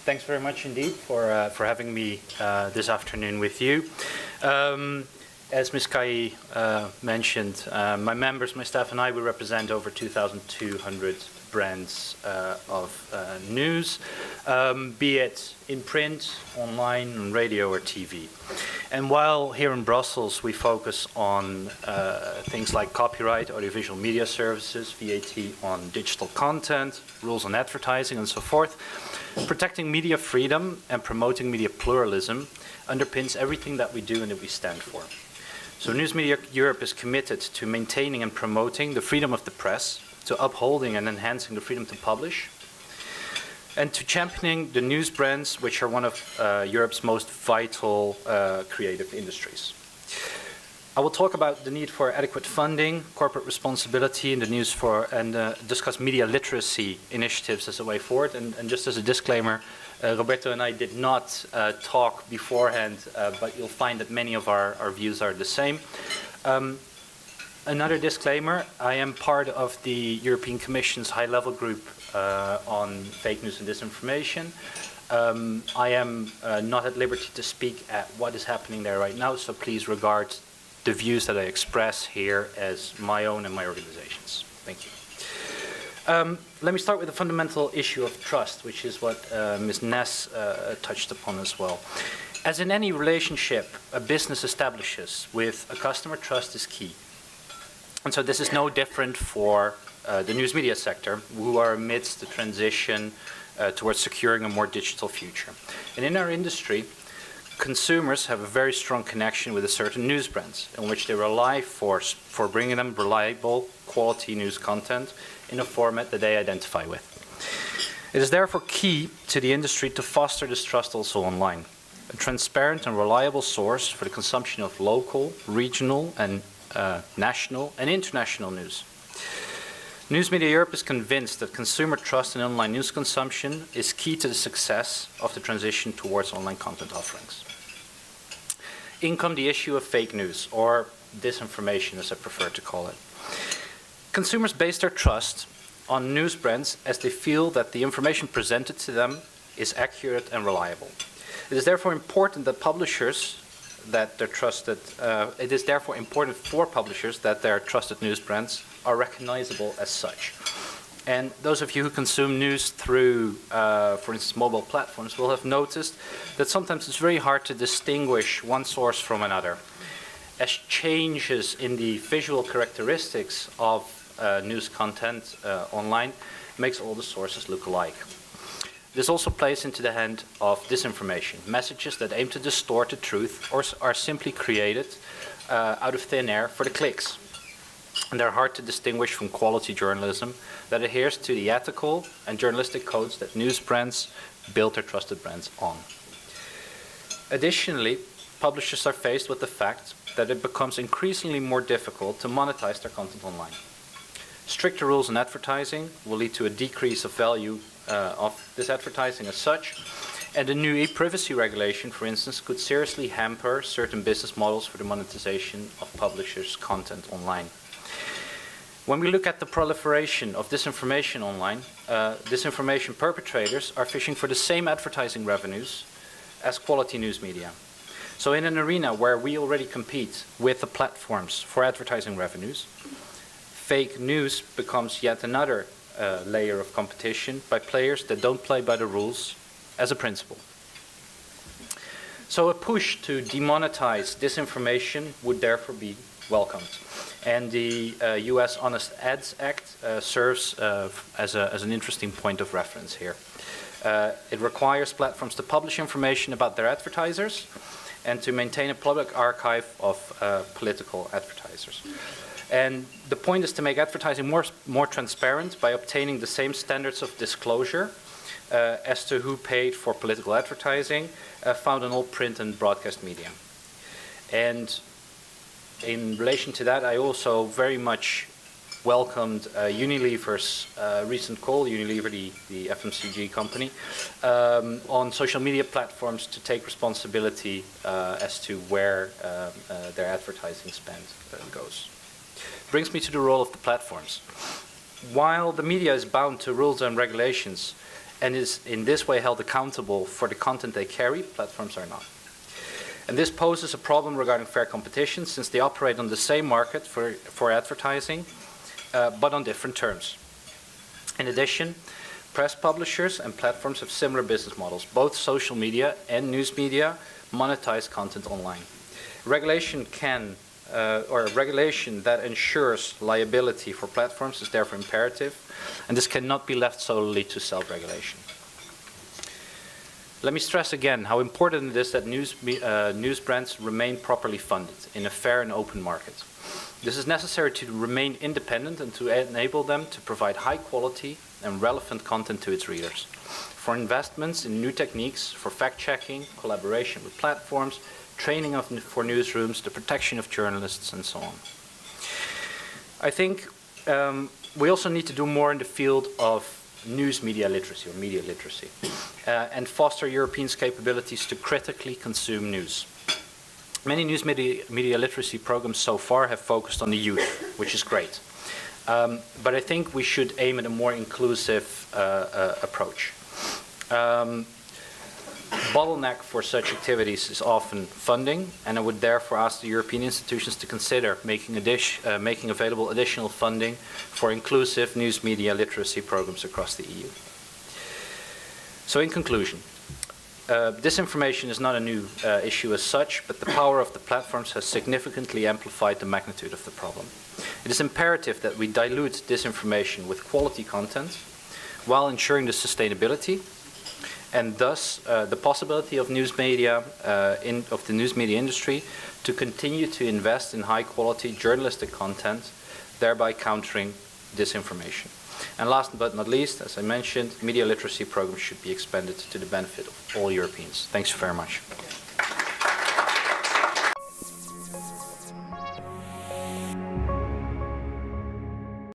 Thanks very much indeed for having me this afternoon with you. As Ms. Kaili mentioned, my members, my staff and I, we represent over 2,200 brands of news, be it in print, online, on radio or TV. And while here in Brussels we focus on things like copyright, audiovisual media services, VAT on digital content, rules on advertising and so forth, protecting media freedom and promoting media pluralism underpins everything that we do and that we stand for. So News Media Europe is committed to maintaining and promoting the freedom of the press, to upholding and enhancing the freedom to publish, and to championing the news brands, which are one of Europe's most vital creative industries. I will talk about the need for adequate funding, corporate responsibility in the news and discuss media literacy initiatives as a way forward. And just as a disclaimer, Roberto and I did not talk beforehand, but you'll find that many of our views are the same. Another disclaimer, I am part of the European Commission's high-level group on fake news and disinformation. I am not at liberty to speak at what is happening there right now, so please regard the views that I express here as my own and my organization's. Thank you. Let me start with the fundamental issue of trust, which is what Ms. Ness touched upon as well. As in any relationship a business establishes with a customer, trust is key. And so this is no different for the news media sector, who are amidst the transition towards securing a more digital future. And in our industry, consumers have a very strong connection with a certain news brands in which they rely for bringing them reliable, quality news content in a format that they identify with. It is therefore key to the industry to foster this trust also online, a transparent and reliable source for the consumption of local, regional, and national and international news. News Media Europe is convinced that consumer trust in online news consumption is key to the success of the transition towards online content offerings. In comes the issue of fake news, or disinformation as I prefer to call it. Consumers base their trust on news brands as they feel that the information presented to them is accurate and reliable. It is therefore important that publishers that they're trusted, it is therefore important for publishers that their trusted news brands are recognizable as such. And those of you who consume news through, for instance, mobile platforms will have noticed that sometimes it's very hard to distinguish one source from another, as changes in the visual characteristics of news content online makes all the sources look alike. This also plays into the hand of disinformation, messages that aim to distort the truth or are simply created out of thin air for the clicks. And they're hard to distinguish from quality journalism that adheres to the ethical and journalistic codes that news brands build their trusted brands on. Additionally, publishers are faced with the fact that it becomes increasingly more difficult to monetize their content online. Stricter rules on advertising will lead to a decrease of value of this advertising as such, and the new e-privacy regulation, for instance, could seriously hamper certain business models for the monetization of publishers' content online. When we look at the proliferation of disinformation online, disinformation perpetrators are fishing for the same advertising revenues as quality news media. So in an arena where we already compete with the platforms for advertising revenues, fake news becomes yet another layer of competition by players that don't play by the rules as a principle. So a push to demonetize disinformation would therefore be welcomed. And the US Honest Ads Act serves as an interesting point of reference here. It requires platforms to publish information about their advertisers and to maintain a public archive of political advertisers. And the point is to make advertising more transparent by obtaining the same standards of disclosure as to who paid for political advertising found in all print and broadcast media. And in relation to that, I also very much welcomed Unilever's recent call, Unilever, the FMCG company, on social media platforms to take responsibility as to where their advertising spend goes. Brings me to the role of the platforms. While the media is bound to rules and regulations, and is in this way held accountable for the content they carry. Platforms are not. And this poses a problem regarding fair competition, since they operate on the same market for advertising, but on different terms. In addition, press publishers and platforms have similar business models. Both social media and news media monetize content online. Regulation or regulation that ensures liability for platforms is therefore imperative, and this cannot be left solely to self-regulation. Let me stress again how important it is that news brands remain properly funded in a fair and open market. This is necessary to remain independent and to enable them to provide high quality and relevant content to its readers. For investments in new techniques, for fact-checking, collaboration with platforms, training for newsrooms, the protection of journalists, and so on. I think we also need to do more in the field of news media literacy or media literacy and foster Europeans' capabilities to critically consume news. Many news media literacy programs so far have focused on the youth, which is great. But I think we should aim at a more inclusive approach. Bottleneck for such activities is often funding, and I would therefore ask the European institutions to consider making available additional funding for inclusive news media literacy programs across the EU. So in conclusion, disinformation is not a new issue as such, but the power of the platforms has significantly amplified the magnitude of the problem. It is imperative that we dilute disinformation with quality content while ensuring the sustainability and thus the possibility of news media, of the news media industry to continue to invest in high quality journalistic content, thereby countering disinformation. And last but not least, as I mentioned, media literacy programs should be expanded to the benefit of all Europeans. Thanks very much.